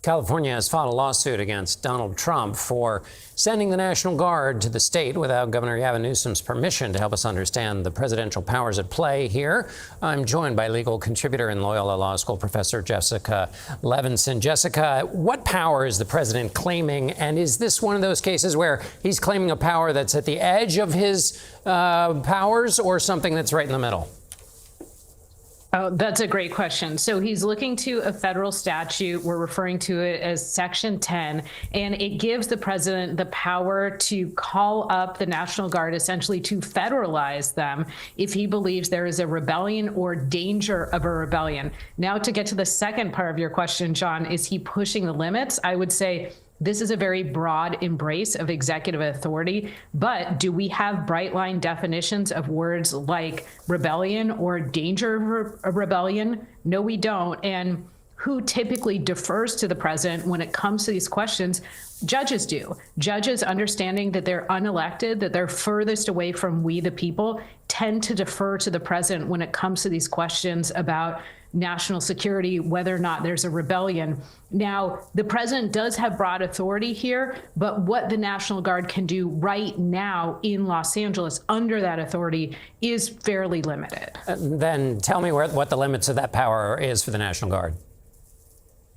California has filed a lawsuit against Donald Trump for sending the National Guard to the state without Governor Gavin Newsom's permission. To help us understand the presidential powers at play here, I'm joined by legal contributor and Loyola Law School professor Jessica Levinson. Jessica, what power is the president claiming? And is this one of those cases where he's claiming a power that's at the edge of his powers or something that's right in the middle? Oh, that's a great question. So he's looking to a federal statute. We're referring to it as Section 10, and it gives the president the power to call up the National Guard, essentially to federalize them if he believes there is a rebellion or danger of a rebellion. Now, to get to the second part of your question, John, is he pushing the limits? I would say this is a very broad embrace of executive authority, but do we have bright line definitions of words like rebellion or danger of rebellion? No, we don't. And who typically defers to the president when it comes to these questions? Judges do. Judges, understanding that they're unelected, that they're furthest away from we the people, tend to defer to the president when it comes to these questions about national security, whether or not there's a rebellion. Now, the president does have broad authority here, but what the National Guard can do right now in Los Angeles under that authority is fairly limited. Then tell me what the limits of that power is for the National Guard.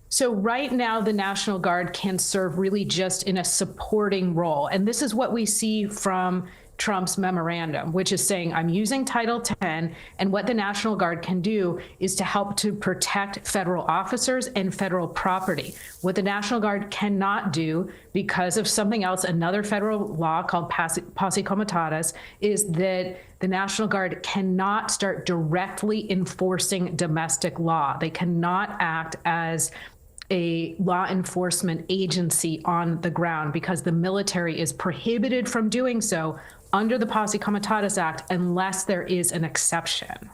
So right now, the National Guard can serve really just in a supporting role. And this is what we see from Trump's memorandum, which is saying, I'm using Title 10, and what the National Guard can do is to help to protect federal officers and federal property. What the National Guard cannot do, because of something else, another federal law called posse comitatus, is that the National Guard cannot start directly enforcing domestic law. They cannot act as a law enforcement agency on the ground because the military is prohibited from doing so under the Posse Comitatus Act unless there is an exception.